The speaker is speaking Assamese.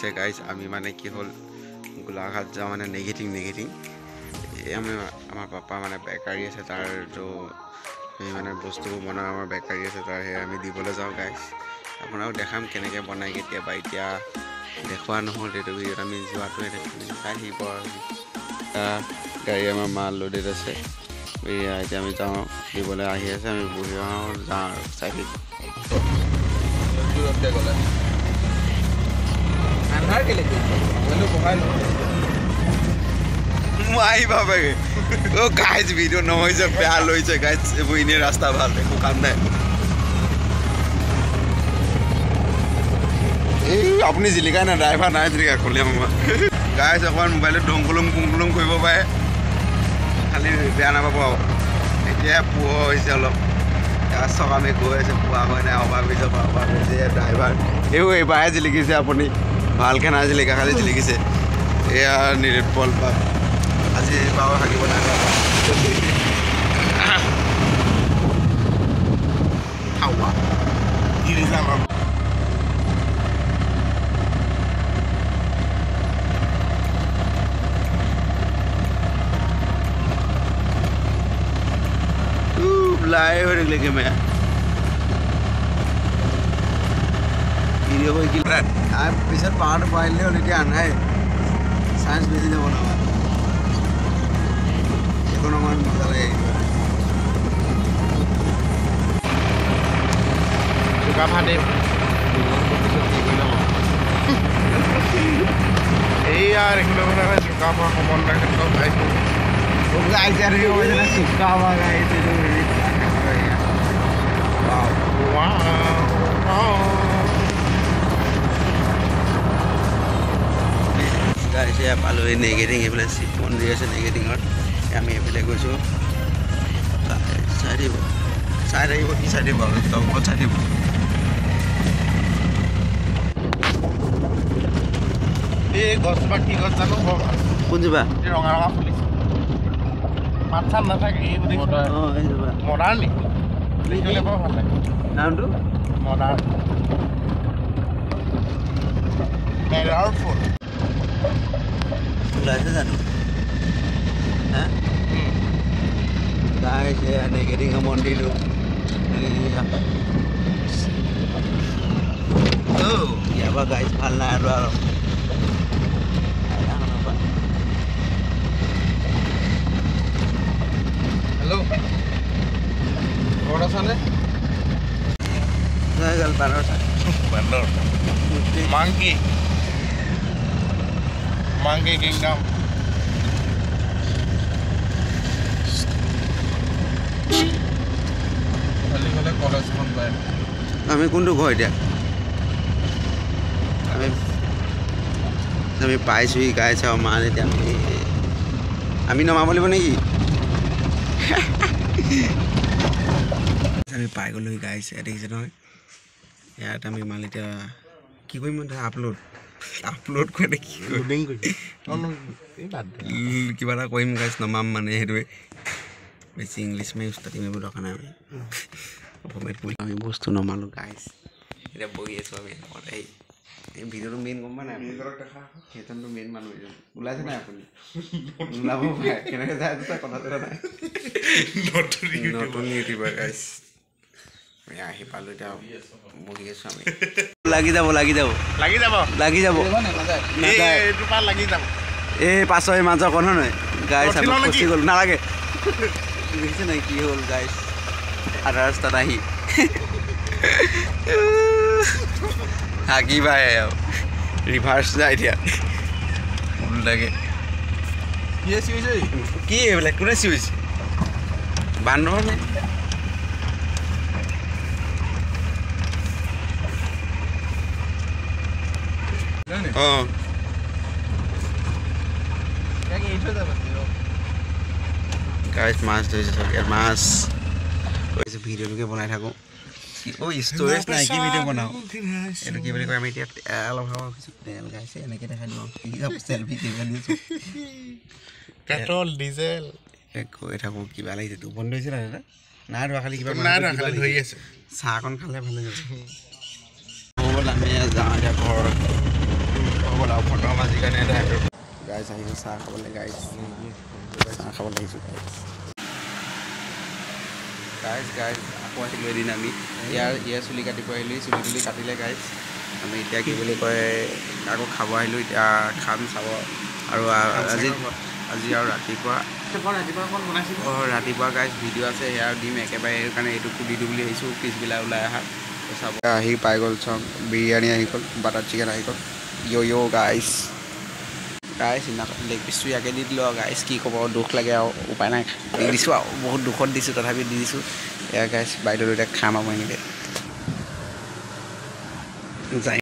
আছে গাইজ আমি মানে কি হ'ল গোলাঘাট যাওঁ মানে নেগেটিং আমি আমাৰ পাপা মানে বেকাৰী আছে তাৰ তো সেই মানে বস্তুবোৰ বনাই আমাৰ বেকাৰী আছে তাৰ সেই আমি দিবলৈ যাওঁ গাইজ আপোনাক দেখাম কেনেকৈ বনাই কেতিয়াবা এতিয়া দেখুওৱা নহ'ল এইটো ভিডিঅ'ত আমি যোৱাটোৱে চাই থাকিব গাড়ী আমাৰ মাল লোডেড আছে এতিয়া আমি যাওঁ দিবলৈ আহি আছে আমি বহি যাওঁ আৰু চাই থাকিব মাই বাবাকে ও গাইজ ভিডিও নহৈছে বেয়া লৈছে গাইজ এইবোৰ এনেই ৰাস্তা ভাল একো কাম নাই এই আপুনি জিলিকা নাই ড্ৰাইভাৰ নাই জিলিকা কলিয়া মামা গাইজ অকণমান মোবাইলত ডংকুলুং পুংকুলুং কৰিব পাৰে খালি বেয়া নাপাব আৰু এতিয়া পুৱা হৈছে অলপ চক আমি গৈ আছে পুৱা হয় নাই অভাৱ হৈছে ড্ৰাইভাৰ এইবাৰহে জিলিকিছে আপুনি ভালকৈ নাই জিলিকা খালি জিলিকিছে এয়া নিৰপল পাপ আজি বাৰু থাকিব নাই लाए हो लेके मैं वीडियो को किल आप पिछर पहाड़ पाइल ले लेके आना है साइंस बेसी दे बना कोनो मन मजा लगे सुका फाटे ए यार एकलो बना सुका पा कमन का तो भाई वो गाइस यार ये हो जाना सुका हुआ गाइस গাইছে পালোঁ এই নেগেটিং এইফালে শিৱ মন্দিৰ আছে নেগেটিঙত আমি এইফালে গৈছোঁ চাই দিব কি চাই দিব তলত চাই দিব এই গছজোপা কি গছ জানো কোনজোপা ৰঙা ৰঙা ফুলিছে মাত চাত নাথাকে এই মডাৰ্ণ নি দেখিবলৈ বৰ ভাল লাগে নামটো মডাৰ্ণ মেৰাৰ ফুল ওলাইছে জানো হা গাইছে নেগেটিঙৰ মন্দিৰটো ইয়াৰ পৰা গাইছ ভাল নাই আৰু হেল্ল' ঘৰত আছানে গ'ল বান্দৰ মাংকি কিংডম কলেজখন পায় আমি কোনটো ঘৰ এতিয়া আমি পাইছোঁ গাইছে আৰু মা এতিয়া আমি নমাব লাগিব নেকি আমি পাই গ'লোঁ গাইছে দেখিছে নহয় ইয়াত আমি মাল এতিয়া কি কৰিম আপলোড কৰি কিবা এটা কৰিম গাইছ নমাম মানে সেইটোৱে বেছি ইংলিছ মে উস্তাদি মাৰিব দৰকাৰ নাই অসমীয়াত পঢ়ি আমি বস্তু নমালোঁ গাইছ এতিয়া বহি আছোঁ আমি এই ভিডিঅ'টো মেইন গম পাই নাই সেইজনটো মেইন মানুহ এজন ওলাইছে নাই আপুনি ওলাব পাৰে কেনেকৈ যায় কথা নাই নতুন ইউটিউবাৰ গাইছ আহি পালোঁ এতিয়া বহি আছোঁ আমি লাগি যাব এই পাছৰ এই মাজৰ কণ নহয় গাইছ আমি ফচি গ'লোঁ নালাগে দেখিছে নাই কি হ'ল গাইছ আধা ৰাস্তাত আহি হাগি বাই আৰু ৰিভাৰ্চ যায় এতিয়া লাগে কি এইবিলাক কোনে চিঞৰিছে বান্দৰ নে অঁ গাইছ মাছ ধৰিছে ইয়াত মাছ ভিডিঅ'টোকে বনাই থাকোঁ ষ্ট'ৰেজ নাই কি ভিডিঅ' বনাওঁ এইটো কি বুলি কয় আমি এতিয়া তেল অভাৱ ৰাখিছোঁ তেল গাইছে এনেকৈ দেখাই দিওঁ চেল্ফি কৰিব দিছোঁ পেট্ৰল ডিজেল কৈ থাকোঁ কিবা লাগিছে টোপনি ধৰিছে নাই দাদা নাই ধৰা খালি কিবা ধৰি আছে চাহকণ খালে ভালে যাব আমি যাওঁ এতিয়া ঘৰত ব'লা ফটো মাজিৰ কাৰণে গাইজ আহিছোঁ চাহ খাবলৈ গাইজ চাহ খাব লাগিছোঁ গাইজ আকৌ আহিলোঁ এদিন আমি ইয়াৰ চুলি কাটিব আহিলোঁ চুলি তুলি কাটিলে গাইজ আমি এতিয়া কি বুলি কয় আকৌ খাব আহিলোঁ এতিয়া খাম চাব আৰু আজি আৰু ৰাতিপুৱা গাইজ ভিডিঅ' আছে সেয়া দিম একেবাৰে সেইকাৰণে এইটোকো দি দিওঁ বুলি আহিছোঁ পিছবেলা ওলাই অহা চাব আহি পাই গ'ল চব বিৰিয়ানী আহি গ'ল বাটাৰ চিকেন আহি গ'ল য়'য়' গাইজ সিদিনাখন লেগ পিচটো ইয়াকে দি দিলোঁ আৰু গাইজ কি ক'ব দুখ লাগে আৰু উপায় নাই দি দিছোঁ আৰু বহুত দুখত দিছোঁ তথাপি দি দিছোঁ এয়া গাইজ বাইদেউ এতিয়া খাম আৰু এনেকৈ যাই